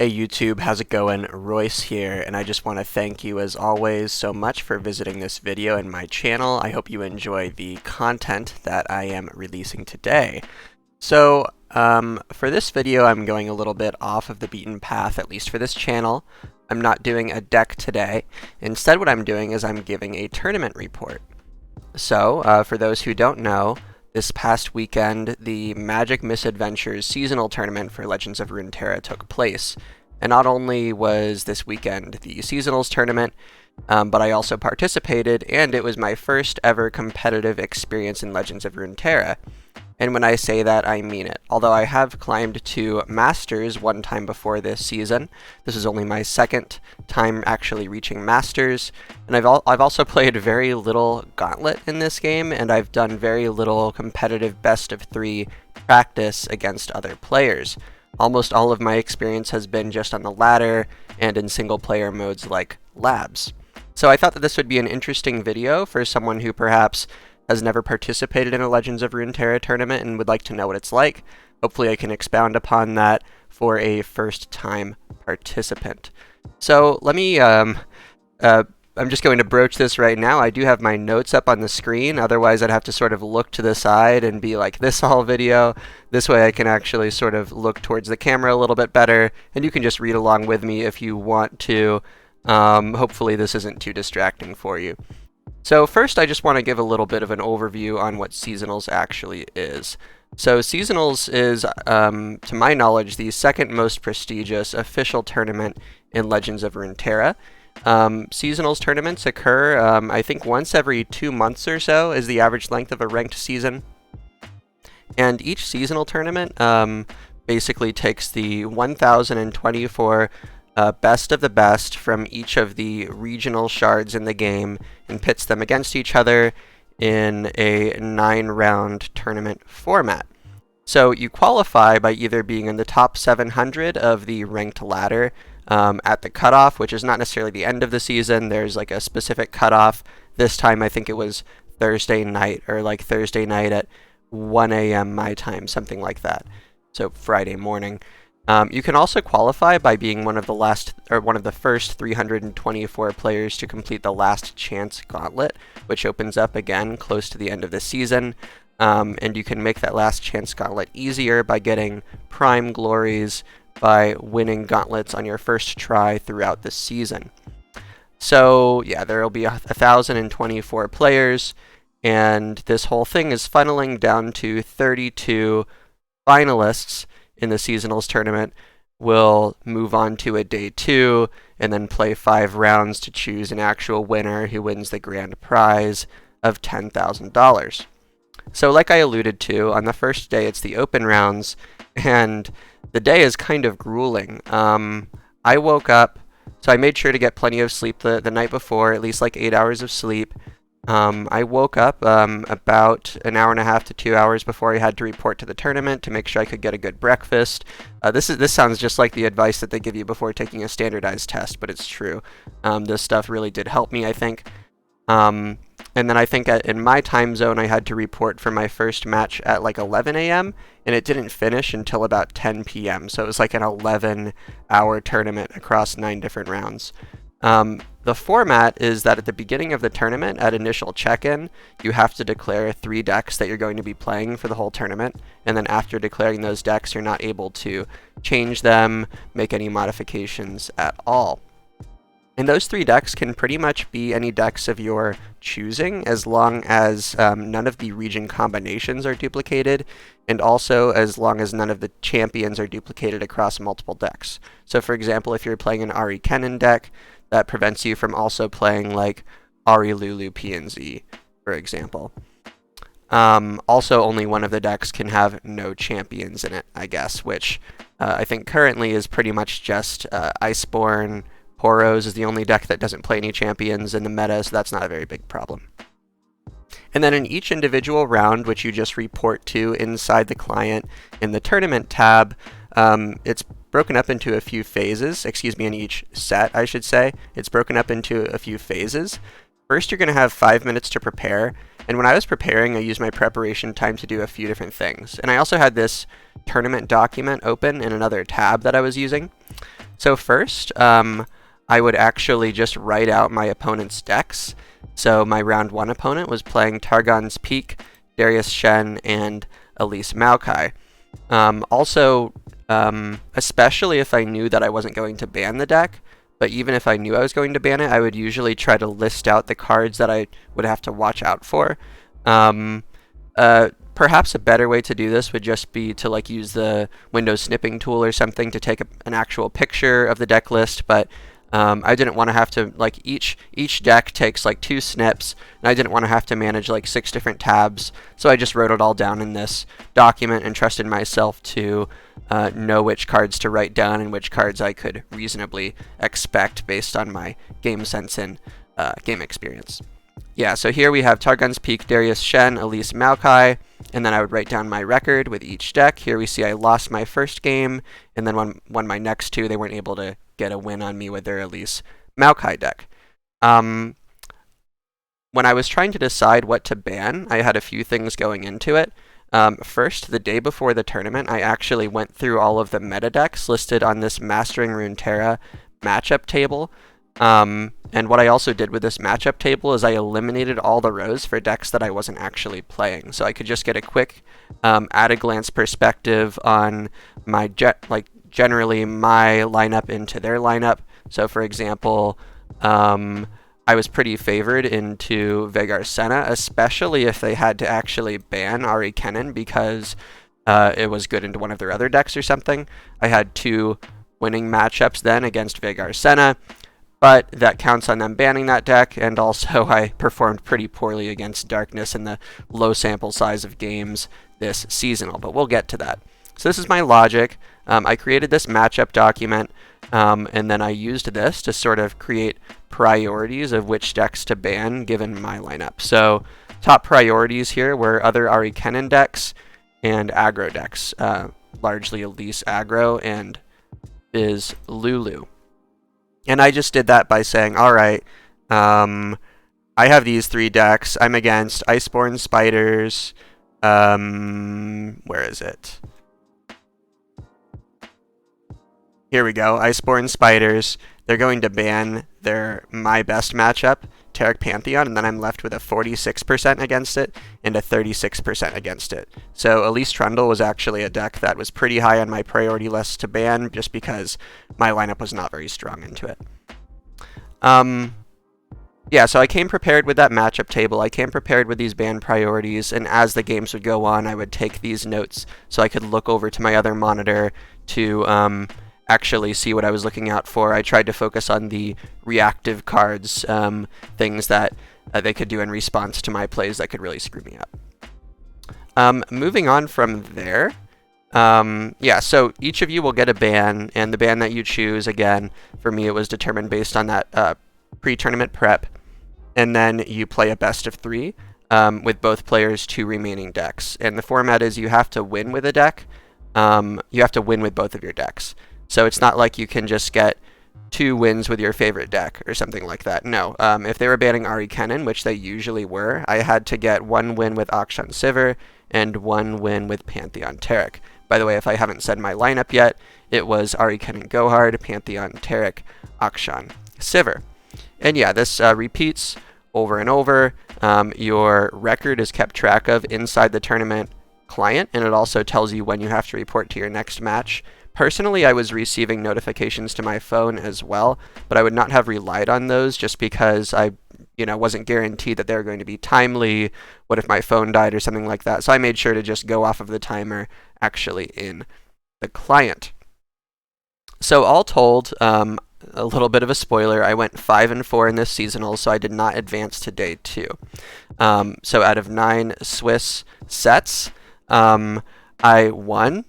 Hey YouTube, how's it going? Royce here, and I just want to thank you as always so much for visiting this video and my channel. I hope you enjoy the content that I am releasing today. So, for this video I'm going a little bit off of the beaten path, at least for this channel. I'm not doing a deck today. Instead what I'm doing is I'm giving a tournament report. So, for those who don't know, this past weekend, the Magic Misadventures seasonal tournament for Legends of Runeterra took place. And not only was this weekend the seasonals tournament, but I also participated, and it was my first ever competitive experience in Legends of Runeterra. And when I say that, I mean it. Although I have climbed to Masters one time before this season, this is only my second time actually reaching Masters, and I've also played very little Gauntlet in this game, and I've done very little competitive best of 3 practice against other players. Almost all of my experience has been just on the ladder and in single player modes like Labs. So I thought that this would be an interesting video for someone who perhaps has never participated in a Legends of Runeterra tournament and would like to know what it's like. Hopefully I can expound upon that for a first-time participant. So let me, I'm just going to broach this right now. I do have my notes up on the screen, otherwise I'd have to sort of look to the side and be like this whole video. This way I can actually sort of look towards the camera a little bit better, and you can just read along with me if you want to. Hopefully this isn't too distracting for you. So first I just want to give a little bit of an overview on what Seasonals actually is. So Seasonals is, to my knowledge, the second most prestigious official tournament in Legends of Runeterra. Seasonals tournaments occur, I think once every 2 months or so is the average length of a ranked season. And each seasonal tournament basically takes the 1,024 best of the best from each of the regional shards in the game and pits them against each other in a 9-round tournament format. So you qualify by either being in the top 700 of the ranked ladder at the cutoff, which is not necessarily the end of the season. There's like a specific cutoff. This time I think it was Thursday night, or like Thursday night at 1 a.m. my time, something like that. So Friday morning. You can also qualify by being one of the first 324 players to complete the Last Chance Gauntlet, which opens up again close to the end of the season. And you can make that Last Chance Gauntlet easier by getting Prime Glories by winning gauntlets on your first try throughout the season. So yeah, there will be 1,024 players, and this whole thing is funneling down to 32 finalists in the Seasonals tournament. Will move on to a day 2 and then play 5 rounds to choose an actual winner who wins the grand prize of $10,000. So like I alluded to, on the first day it's the open rounds, and the day is kind of grueling. I woke up, so I made sure to get plenty of sleep the night before, at least like 8 hours of sleep. I woke up about an hour and a half to 2 hours before I had to report to the tournament to make sure I could get a good breakfast. This sounds just like the advice that they give you before taking a standardized test, but it's true. This stuff really did help me, I think. And then I think in my time zone I had to report for my first match at like 11 a.m. and it didn't finish until about 10 p.m. So it was like an 11-hour tournament across 9 different rounds. The format is that at the beginning of the tournament, at initial check-in, you have to declare 3 decks that you're going to be playing for the whole tournament, and then after declaring those decks, you're not able to change them, make any modifications at all. And those 3 decks can pretty much be any decks of your choosing, as long as none of the region combinations are duplicated, and also as long as none of the champions are duplicated across multiple decks. So for example, if you're playing an Ari Kennen deck, that prevents you from also playing like Ari Lulu PNZ, for example. Also, only one of the decks can have no champions in it, I guess, which I think currently is pretty much just Iceborne. Poros is the only deck that doesn't play any champions in the meta, so that's not a very big problem. And then in each individual round, which you just report to inside the client in the tournament tab, it's broken up into a few phases. In each set, I should say. It's broken up into a few phases. First, you're going to have 5 minutes to prepare, and when I was preparing, I used my preparation time to do a few different things. And I also had this tournament document open in another tab that I was using. So first, I would actually just write out my opponent's decks. So my round 1 opponent was playing Targon's Peak, Darius Shen, and Elise Maokai. Also, especially if I knew that I wasn't going to ban the deck, but even if I knew I was going to ban it, I would usually try to list out the cards that I would have to watch out for. Perhaps a better way to do this would just be to like use the window snipping tool or something to take an actual picture of the deck list, but I didn't want to have to, like, each deck takes like 2 snips, and I didn't want to have to manage like 6 different tabs, so I just wrote it all down in this document and trusted myself to know which cards to write down and which cards I could reasonably expect based on my game sense and game experience. Yeah, so here we have Targon's Peak, Darius Shen, Elise Maokai, and then I would write down my record with each deck. Here we see I lost my first game, and then won my next 2. They weren't able to get a win on me with their Elise Maokai deck. When I was trying to decide what to ban, I had a few things going into it. First, the day before the tournament, I actually went through all of the meta decks listed on this Mastering Runeterra matchup table. And what I also did with this matchup table is I eliminated all the rows for decks that I wasn't actually playing. So I could just get a quick at-a-glance perspective on my generally my lineup into their lineup. So for example, I was pretty favored into Veigar Senna, especially if they had to actually ban Ari Kennen because it was good into one of their other decks or something. I had 2 winning matchups then against Veigar Senna, but that counts on them banning that deck, and also I performed pretty poorly against Darkness in the low sample size of games this seasonal, but we'll get to that. So this is my logic. I created this matchup document, and then I used this to sort of create priorities of which decks to ban given my lineup. So top priorities here were other Ari Kennen decks and aggro decks, largely Elise aggro and Biz Lulu. And I just did that by saying, all right, I have these 3 decks. I'm against Iceborne Spiders. Where is it? Here we go. Iceborne Spiders. They're going to ban my best matchup, Taric Pantheon, and then I'm left with a 46% against it and a 36% against it. So Elise Trundle was actually a deck that was pretty high on my priority list to ban just because my lineup was not very strong into it. Yeah, so I came prepared with that matchup table. I came prepared with these ban priorities, and as the games would go on, I would take these notes so I could look over to my other monitor to actually see what I was looking out for. I tried to focus on the reactive cards, things that they could do in response to my plays that could really screw me up. Moving on from there, yeah, so each of you will get a ban, and the ban that you choose, again, for me it was determined based on that pre-tournament prep, and then you play a best of 3 with both players' 2 remaining decks. And the format is you have to win with a deck, you have to win with both of your decks. So it's not like you can just get 2 wins with your favorite deck or something like that. No, if they were banning Ari Kennen, which they usually were, I had to get 1 win with Akshan Sivir and 1 win with Pantheon Taric. By the way, if I haven't said my lineup yet, it was Ari Kennen Gohard, Pantheon Taric, Akshan Sivir. And yeah, this repeats over and over. Your record is kept track of inside the tournament client, and it also tells you when you have to report to your next match. Personally, I was receiving notifications to my phone as well, but I would not have relied on those just because I wasn't guaranteed that they were going to be timely. What if my phone died or something like that? So I made sure to just go off of the timer actually in the client. So all told, a little bit of a spoiler, I went 5-4 in this seasonal, so I did not advance to day 2. So out of 9 Swiss sets, I won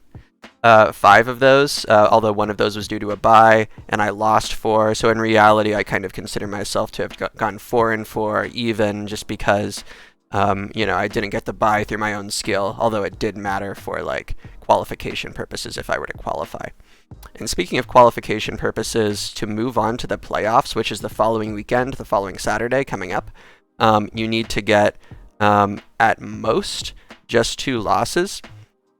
5 of those, although one of those was due to a bye, and I lost 4. So in reality, I kind of consider myself to have gone 4-4 even, just because, I didn't get the bye through my own skill, although it did matter for like qualification purposes if I were to qualify. And speaking of qualification purposes, to move on to the playoffs, which is the following weekend, the following Saturday coming up, you need to get at most just 2 losses.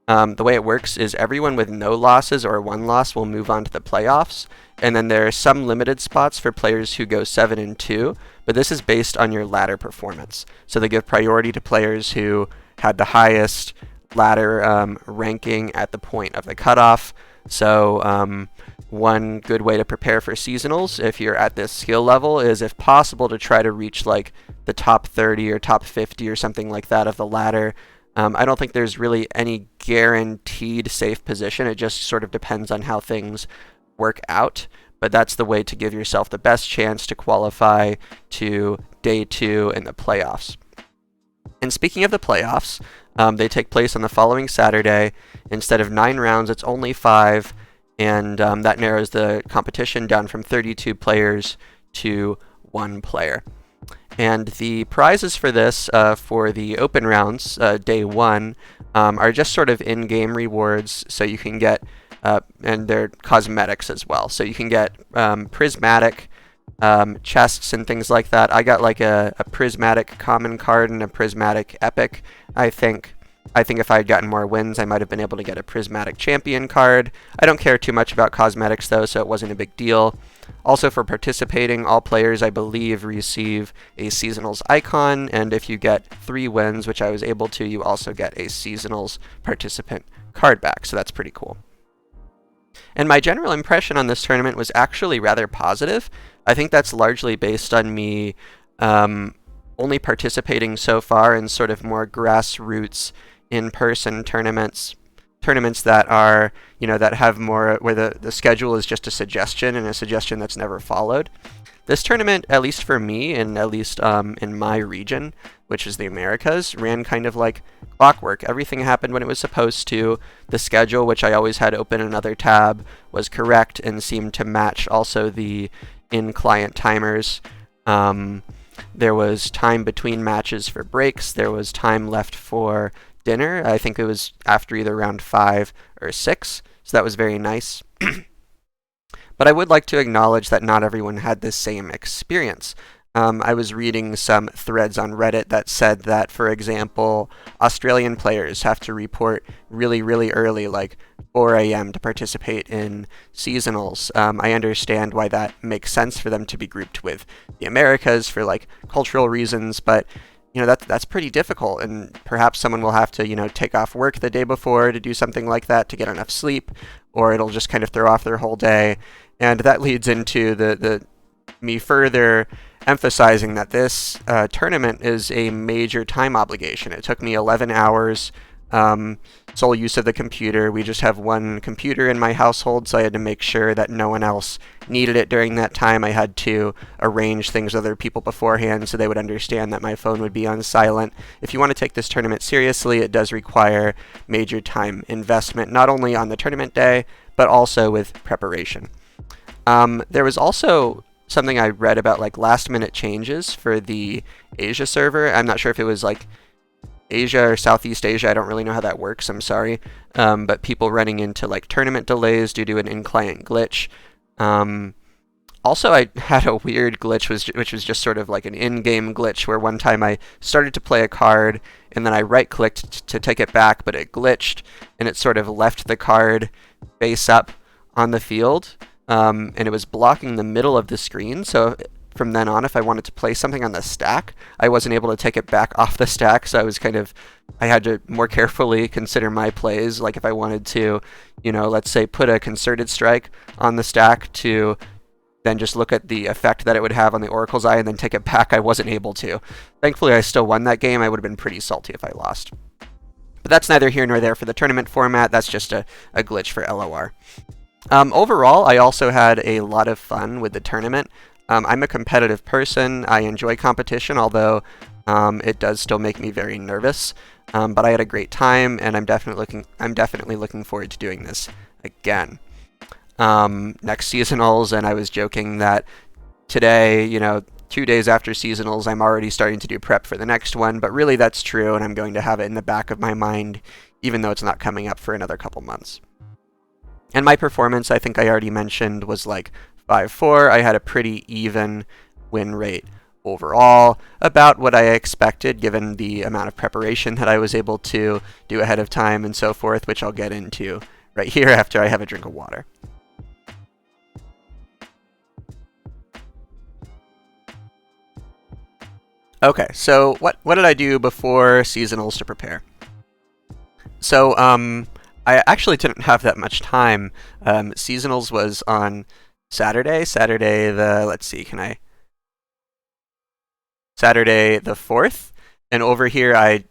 The way it works is everyone with no losses or one loss will move on to the playoffs, and then there are some limited spots for players who go 7-2, but this is based on your ladder performance. So they give priority to players who had the highest ladder ranking at the point of the cutoff. So one good way to prepare for seasonals, if you're at this skill level, is if possible to try to reach like the top 30 or top 50 or something like that of the ladder. I don't think there's really any guaranteed safe position. It just sort of depends on how things work out. But that's the way to give yourself the best chance to qualify to day 2 in the playoffs. And speaking of the playoffs, they take place on the following Saturday. Instead of 9 rounds, it's only 5, and that narrows the competition down from 32 players to 1 player. And the prizes for this, for the open rounds, day 1, are just sort of in-game rewards, so you can get, and they're cosmetics as well. So you can get prismatic chests and things like that. I got like a prismatic common card and a prismatic epic, I think. I think if I had gotten more wins, I might have been able to get a prismatic champion card. I don't care too much about cosmetics though, so it wasn't a big deal. Also, for participating, all players, I believe, receive a Seasonals icon, and if you get 3 wins, which I was able to, you also get a Seasonals participant card back, so that's pretty cool. And my general impression on this tournament was actually rather positive. I think that's largely based on me only participating so far in sort of more grassroots, in-person tournaments that are, that have more, where the schedule is just a suggestion and a suggestion that's never followed. This tournament, at least for me, and at least in my region, which is the Americas, ran kind of like clockwork. Everything happened when it was supposed to. The schedule, which I always had open in another tab, was correct and seemed to match also the in-client timers. There was time between matches for breaks. There was time left for dinner. I think it was after either round 5 or 6, so that was very nice. But I would like to acknowledge that not everyone had the same experience. I was reading some threads on Reddit that said that, for example, Australian players have to report really, really early, like 4 a.m. to participate in seasonals. I understand why that makes sense for them to be grouped with the Americas for like cultural reasons, but that's pretty difficult, and perhaps someone will have to take off work the day before to do something like that to get enough sleep, or it'll just kind of throw off their whole day. And that leads into me further emphasizing that this tournament is a major time obligation. It took me 11 hours, sole use of the computer. We just have one computer in my household, so I had to make sure that no one else needed it during that time. I had to arrange things with other people beforehand so they would understand that my phone would be on silent. If you want to take this tournament seriously, it does require major time investment, not only on the tournament day, but also with preparation. There was also something I read about like last minute changes for the Asia server. I'm not sure if it was like Asia or Southeast Asia. I don't really know how that works. I'm sorry. But people running into like tournament delays due to an in-client glitch. Also, I had a weird glitch, which was just sort of like an in-game glitch, where one time I started to play a card, and then I right-clicked to take it back, but it glitched, and it sort of left the card face up on the field, and it was blocking the middle of the screen, so from then on, if I wanted to play something on the stack, I wasn't able to take it back off the stack, so I had to more carefully consider my plays, like if I wanted to, let's say put a concerted strike on the stack to then just look at the effect that it would have on the Oracle's Eye and then take it back, I wasn't able to. Thankfully, I still won that game. I would have been pretty salty if I lost. But that's neither here nor there for the tournament format. That's just a glitch for LOR. Overall, I also had a lot of fun with the tournament. I'm a competitive person. I enjoy competition, although it does still make me very nervous. But I had a great time, and I'm definitely looking forward to doing this again. Next seasonals, and I was joking that today, 2 days after seasonals, I'm already starting to do prep for the next one, but really that's true, and I'm going to have it in the back of my mind, even though it's not coming up for another couple months. And my performance, I think I already mentioned, was like 5-4. I had a pretty even win rate overall about what I expected given the amount of preparation that I was able to do ahead of time and so forth, which I'll get into right here after I have a drink of water. Okay, so what did I do before seasonals to prepare? So I actually didn't have that much time. Seasonals was on Saturday. Let's see, Saturday the 4th, and over here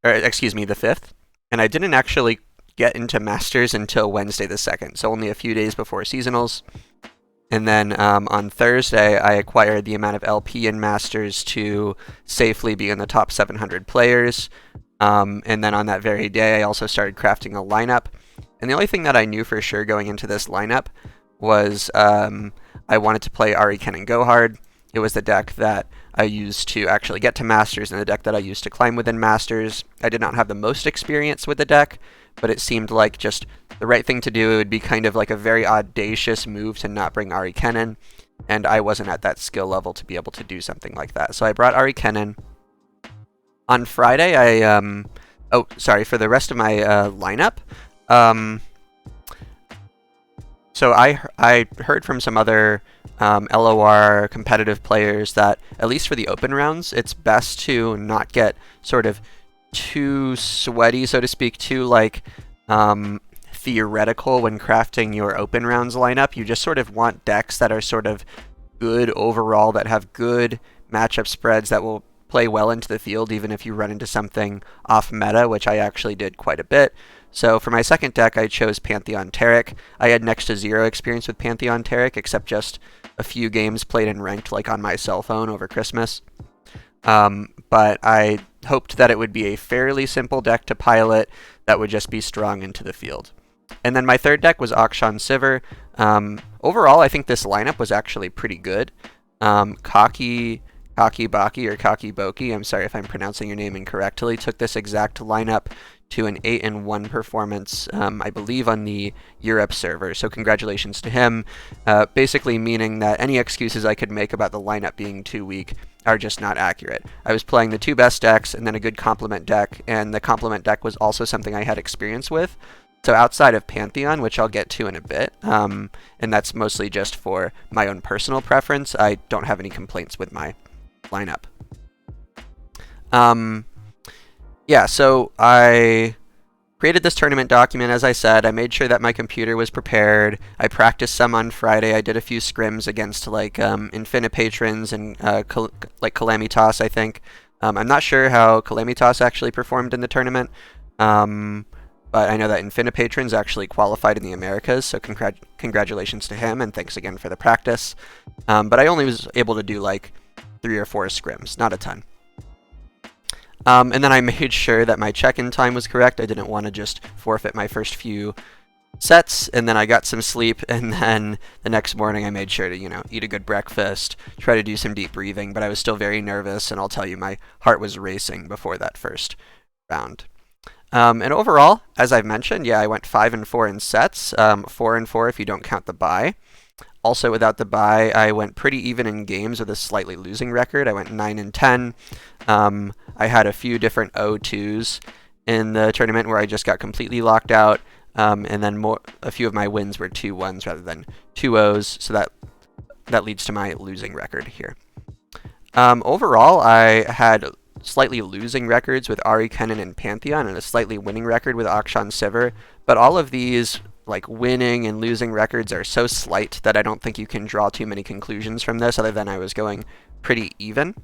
excuse me, the 5th, and I didn't actually get into Masters until Wednesday the 2nd, so only a few days before seasonals. And then on Thursday, I acquired the amount of LP in Masters to safely be in the top 700 players. And then on that very day, I also started crafting a lineup. And the only thing that I knew for sure going into this lineup was I wanted to play Ari Ken and Go Hard. It was the deck that I used to actually get to Masters and the deck that I used to climb within Masters. I did not have the most experience with the deck, but it seemed like just the right thing to do. It would be kind of like a very audacious move to not bring Ari Ken in, and I wasn't at that skill level to be able to do something like that. So I brought Ari Ken in. On Friday, for the rest of my lineup, so I heard from some other LOR competitive players that, at least for the open rounds, it's best to not get sort of too sweaty, so to speak, too like theoretical when crafting your open rounds lineup. You just sort of want decks that are sort of good overall, that have good matchup spreads, that will play well into the field even if you run into something off meta, which I actually did quite a bit. So for my second deck, I chose Pantheon Taric. I had next to zero experience with Pantheon Taric, except just a few games played in ranked, like on my cell phone over Christmas. But I hoped that it would be a fairly simple deck to pilot that would just be strong into the field. And then my third deck was Akshan Sivir. Overall, I think this lineup was actually pretty good. Kaki Baki, or Kaki Boki, I'm sorry if I'm pronouncing your name incorrectly, took this exact lineup to an 8-1 performance, I believe on the Europe server, so congratulations to him. Basically meaning that any excuses I could make about the lineup being too weak are just not accurate. I was playing the two best decks and then a good complement deck, and the complement deck was also something I had experience with. So outside of Pantheon, which I'll get to in a bit, and that's mostly just for my own personal preference, I don't have any complaints with my lineup. Yeah, so I created this tournament document, as I said. I made sure that my computer was prepared. I practiced some on Friday. I did a few scrims against like Infinipatrons and like Calamitas, I think. I'm not sure how Calamitas actually performed in the tournament, but I know that Infinipatrons actually qualified in the Americas, so congratulations to him, and thanks again for the practice. But I only was able to do like 3 or 4 scrims, not a ton. And then I made sure that my check-in time was correct. I didn't want to just forfeit my first few sets, and then I got some sleep, and then the next morning I made sure to, eat a good breakfast, try to do some deep breathing, but I was still very nervous, and I'll tell you, my heart was racing before that first round. And overall, as I've mentioned, yeah, I went 5-4 in sets, 4-4 if you don't count the bye. Also, without the bye, I went pretty even in games with a slightly losing record. I went 9-10. I had a few different 0-2s in the tournament where I just got completely locked out, and then a few of my wins were 2-1s rather than 2-0s, so that leads to my losing record here. Overall, I had slightly losing records with Ari Kennen and Pantheon, and a slightly winning record with Akshan Sivir, but all of these like winning and losing records are so slight that I don't think you can draw too many conclusions from this, other than I was going pretty even.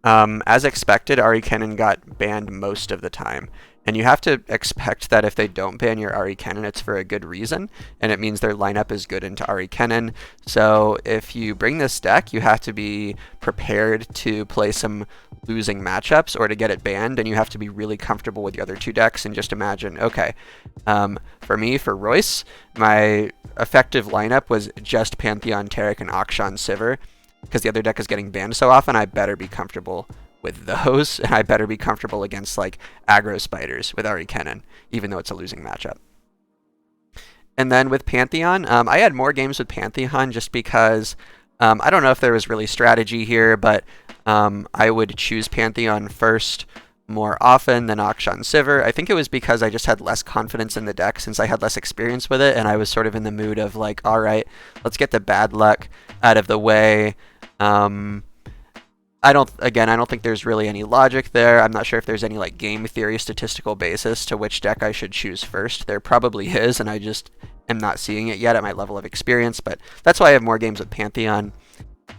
As expected, Ari Kennen got banned most of the time, and you have to expect that if they don't ban your Ari Kennen, it's for a good reason, and it means their lineup is good into Ari Kennen. So if you bring this deck, you have to be prepared to play some losing matchups or to get it banned, and you have to be really comfortable with the other two decks, and just imagine, okay, for Royce, my effective lineup was just Pantheon Taric and Akshan Sivir, because the other deck is getting banned so often. I better be comfortable with those, and I better be comfortable against like aggro spiders with Ari Kennen, even though it's a losing matchup. And then with Pantheon, I had more games with Pantheon just because I don't know if there was really strategy here, but I would choose Pantheon first more often than Akshan Sivir. I think it was because I just had less confidence in the deck since I had less experience with it, and I was sort of in the mood of like, all right, let's get the bad luck out of the way. I don't think there's really any logic there. I'm not sure if there's any like game theory statistical basis to which deck I should choose first. There probably is, and I just am not seeing it yet at my level of experience, but that's why I have more games with Pantheon.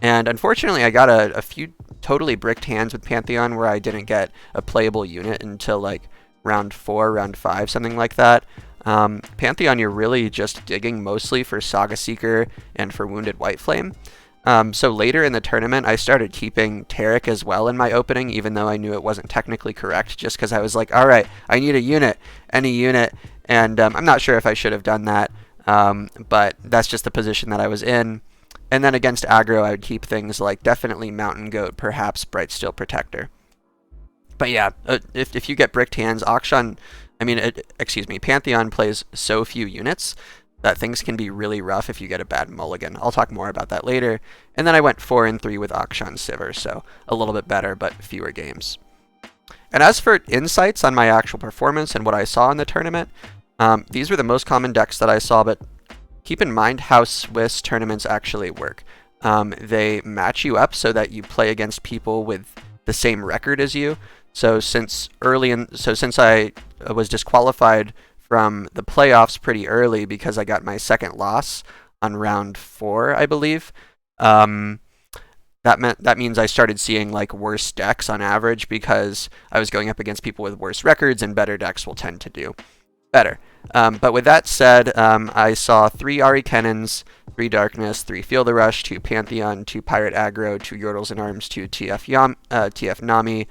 And unfortunately, I got a few totally bricked hands with Pantheon where I didn't get a playable unit until like round 4, round 5, something like that. Pantheon, you're really just digging mostly for Saga Seeker and for Wounded White Flame. So later in the tournament, I started keeping Taric as well in my opening, even though I knew it wasn't technically correct, just because I was like, all right, I need a unit, any unit, and I'm not sure if I should have done that, but that's just the position that I was in. And then against aggro, I would keep things like definitely Mountain Goat, perhaps Bright Steel Protector. But yeah, if you get bricked hands, Pantheon plays so few units that things can be really rough if you get a bad mulligan. I'll talk more about that later. And then I went 4-3 with Akshan Sivir, so a little bit better, but fewer games. And as for insights on my actual performance and what I saw in the tournament, these were the most common decks that I saw, but keep in mind how Swiss tournaments actually work. They match you up so that you play against people with the same record as you. So since I was disqualified from the playoffs pretty early because I got my second loss on round 4, I believe. That means I started seeing like worse decks on average because I was going up against people with worse records, and better decks will tend to do better. But with that said, I saw 3 Ari Cannons, 3 Darkness, 3 Feel the Rush, 2 Pantheon, 2 Pirate Aggro, 2 Yordles in Arms, 2 TF Nami,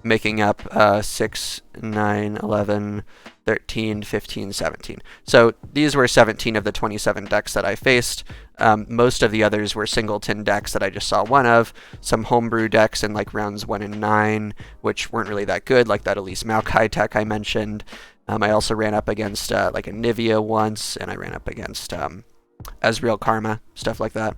making up 6, 9, 11, 13, 15, 17. So these were 17 of the 27 decks that I faced. Most of the others were singleton decks that I just saw one of. Some homebrew decks in like rounds 1 and 9, which weren't really that good, like that Elise Maokai tech I mentioned. I also ran up against like a Nivea once, and I ran up against Ezreal Karma, stuff like that.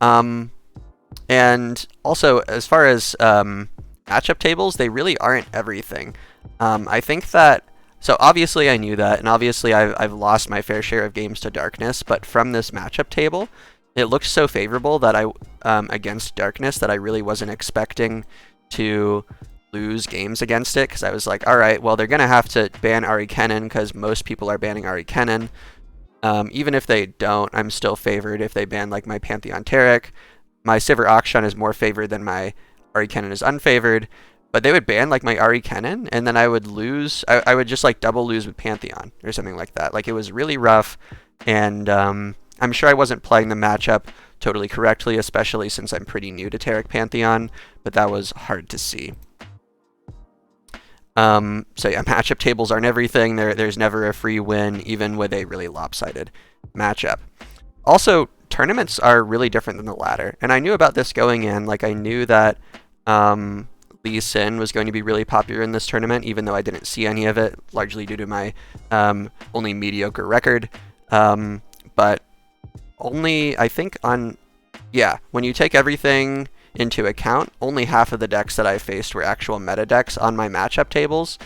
And also, as far as matchup tables, they really aren't everything. I think that, so obviously I knew that, and obviously I've lost my fair share of games to Darkness, but from this matchup table, it looked so favorable that against Darkness that I really wasn't expecting to lose games against it, because I was like, alright, well, they're going to have to ban Ari Kennen, because most people are banning Ari Kennen. Even if they don't, I'm still favored if they ban like my Pantheon Taric. My Sivir Akshan is more favored than my Ari Kennen is unfavored, but they would ban like my Ari Kennen, and then I would lose. I would just like double lose with Pantheon or something like that. Like, it was really rough, and I'm sure I wasn't playing the matchup totally correctly, especially since I'm pretty new to Taric Pantheon, but that was hard to see. So yeah, matchup tables aren't everything. There's never a free win, even with a really lopsided matchup. Also, tournaments are really different than the ladder, and I knew about this going in. Like, I knew that Lee Sin was going to be really popular in this tournament, even though I didn't see any of it, largely due to my only mediocre record. But only, I think when you take everything into account, only half of the decks that I faced were actual meta decks on my matchup tables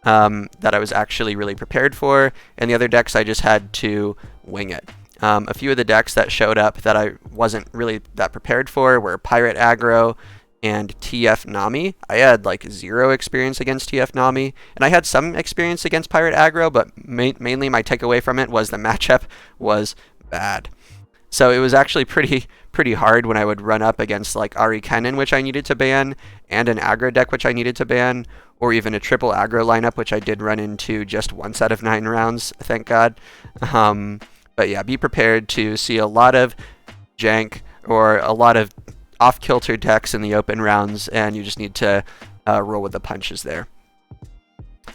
that I was actually really prepared for, and the other decks I just had to wing it. A few of the decks that showed up that I wasn't really that prepared for were Pirate Aggro and TF Nami. I had like 0 experience against TF Nami, and I had some experience against Pirate Aggro, but mainly my takeaway from it was the matchup was bad. So it was actually pretty hard when I would run up against like Ari Kennen, which I needed to ban, and an aggro deck, which I needed to ban, or even a triple aggro lineup, which I did run into just once out of 9 rounds, thank God. But yeah, be prepared to see a lot of jank or a lot of off-kilter decks in the open rounds, and you just need to roll with the punches there.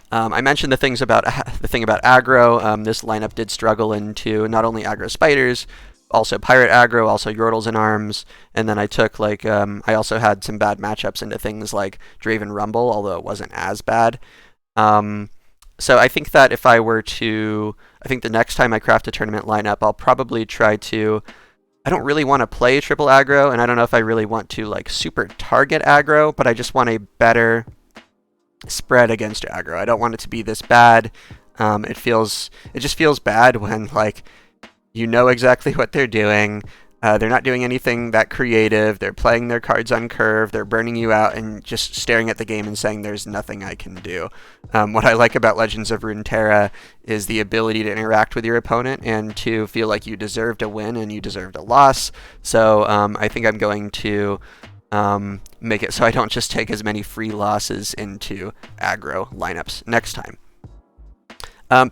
I mentioned the thing about aggro. This lineup did struggle into not only aggro spiders, also Pirate Aggro, also Yordles in Arms, and then I took like I also had some bad matchups into things like Draven Rumble, although it wasn't as bad. So I think that if I were to, I think the next time I craft a tournament lineup, I'll probably try to I don't really want to play triple aggro, and I don't know if I really want to like super target aggro, but I just want a better spread against aggro. I don't want it to be this bad. It just feels bad when like you know exactly what they're doing. They're not doing anything that creative. They're playing their cards on curve. They're burning you out and just staring at the game and saying, there's nothing I can do. What I like about Legends of Runeterra is the ability to interact with your opponent and to feel like you deserved a win and you deserved a loss. So I think I'm going to make it so I don't just take as many free losses into aggro lineups next time.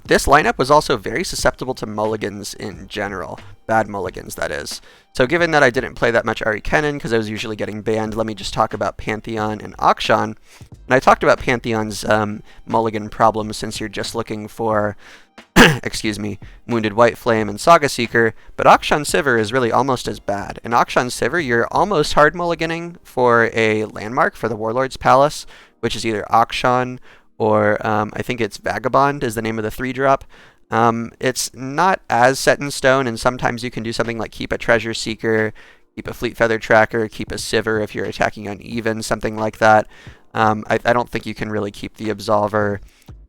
This lineup was also very susceptible to mulligans in general. Bad mulligans, that is. So given that I didn't play that much Ari Kennen because I was usually getting banned, let me just talk about Pantheon and Akshan. And I talked about Pantheon's mulligan problem since you're just looking for, excuse me, Wounded White Flame and Saga Seeker, but Akshan Sivir is really almost as bad. In Akshan Sivir, you're almost hard mulliganing for a landmark for the Warlord's Palace, which is either Akshan or I think it's Vagabond is the name of the 3-drop. It's not as set in stone, and sometimes you can do something like keep a Treasure Seeker, keep a Fleet Feather Tracker, keep a Sivir if you're attacking uneven, something like that. I don't think you can really keep the Absolver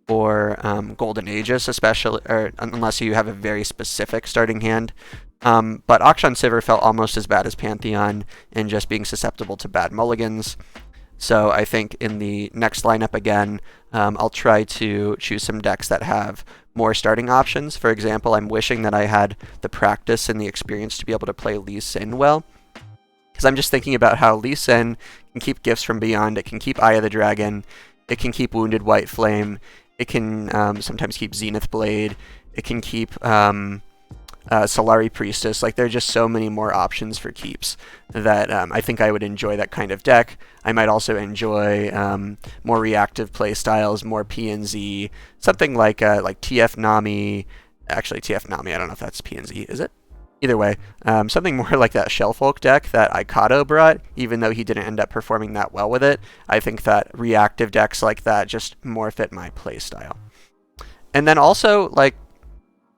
or Golden Aegis, especially, or unless you have a very specific starting hand. But Akshan Sivir felt almost as bad as Pantheon in just being susceptible to bad mulligans. So I think in the next lineup again, I'll try to choose some decks that have more starting options. For example, I'm wishing that I had the practice and the experience to be able to play Lee Sin well. Because I'm just thinking about how Lee Sin can keep Gifts from Beyond, it can keep Eye of the Dragon, it can keep Wounded White Flame, it can sometimes keep Zenith Blade, it can keep Solari Priestess. Like, there are just so many more options for keeps that I think I would enjoy that kind of deck. I might also enjoy more reactive play styles, more PNZ, something like TF Nami. Actually, TF Nami, I don't know if that's PNZ, is it? Either way, something more like that Shellfolk deck that Ikato brought, even though he didn't end up performing that well with it. I think that reactive decks like that just more fit my play style. And then also, like,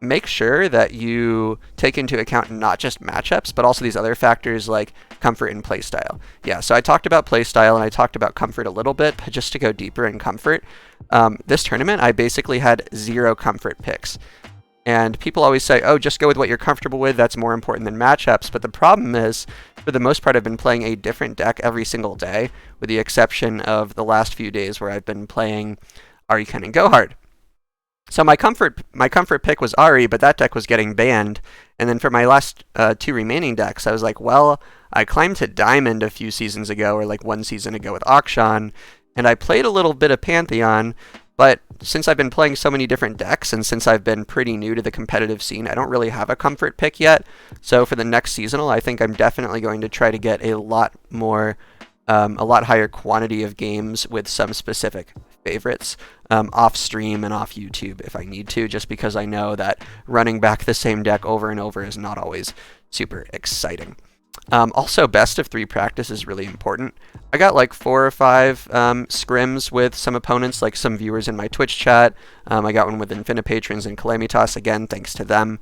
make sure that you take into account not just matchups, but also these other factors like comfort and playstyle. Yeah, so I talked about playstyle and I talked about comfort a little bit, but just to go deeper in comfort, this tournament I basically had 0 comfort picks. And people always say, oh, just go with what you're comfortable with, that's more important than matchups. But the problem is, for the most part, I've been playing a different deck every single day, with the exception of the last few days where I've been playing Ari Kennen Go Hard. So my comfort pick was Ari, but that deck was getting banned. And then for my last 2 remaining decks, I was like, well, I climbed to Diamond a few seasons ago, or like 1 season ago with Akshan, and I played a little bit of Pantheon, but since I've been playing so many different decks, and since I've been pretty new to the competitive scene, I don't really have a comfort pick yet. So for the next seasonal, I think I'm definitely going to try to get a lot higher quantity of games with some specific favorites off stream and off YouTube if I need to, just because I know that running back the same deck over and over is not always super exciting. Also, best of 3 practice is really important. I got like 4 or 5 scrims with some opponents, like some viewers in my Twitch chat. I got one with Infinipatrons and Calamitas, again, thanks to them.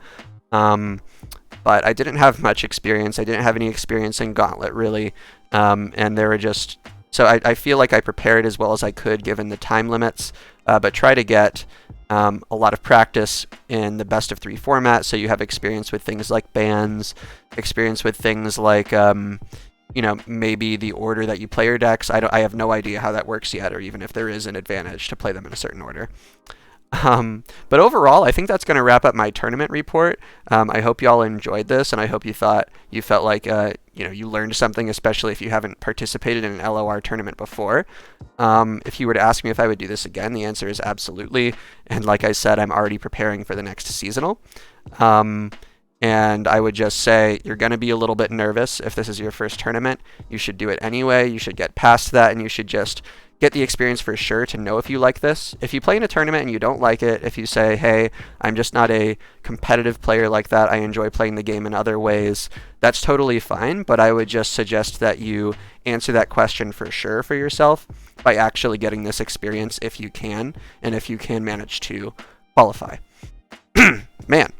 But I didn't have much experience. I didn't have any experience in Gauntlet, really. And there were just... So I feel like I prepared as well as I could given the time limits, but try to get a lot of practice in the best of 3 format, so you have experience with things like bans, experience with things like, maybe the order that you play your decks. I have no idea how that works yet, or even if there is an advantage to play them in a certain order. But overall, I think that's going to wrap up my tournament report. I hope you all enjoyed this, and I hope you felt like you learned something, especially if you haven't participated in an LOR tournament before. If you were to ask me if I would do this again, the answer is absolutely. And like I said, I'm already preparing for the next seasonal. And I would just say you're going to be a little bit nervous if this is your first tournament. You should do it anyway. You should get past that, and you should just get the experience for sure to know if you like this. If you play in a tournament and you don't like it, if you say, hey, I'm just not a competitive player like that, I enjoy playing the game in other ways, that's totally fine, but I would just suggest that you answer that question for sure for yourself by actually getting this experience if you can, and if you can manage to qualify. Man.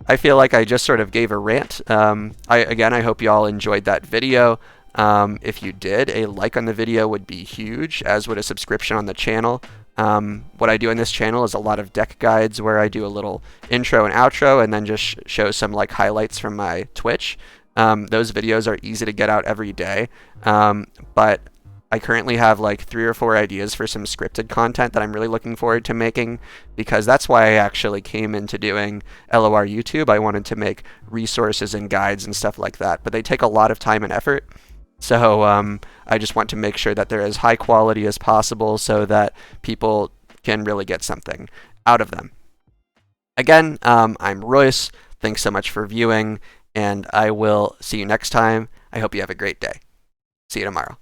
I feel like I just sort of gave a rant. I hope you all enjoyed that video. If you did, a like on the video would be huge, as would a subscription on the channel. What I do on this channel is a lot of deck guides where I do a little intro and outro and then just show some like highlights from my Twitch. Those videos are easy to get out every day, but I currently have like 3 or 4 ideas for some scripted content that I'm really looking forward to making, because that's why I actually came into doing LOR YouTube. I wanted to make resources and guides and stuff like that, but they take a lot of time and effort. So I just want to make sure that they're as high quality as possible so that people can really get something out of them. Again, I'm Royce. Thanks so much for viewing, and I will see you next time. I hope you have a great day. See you tomorrow.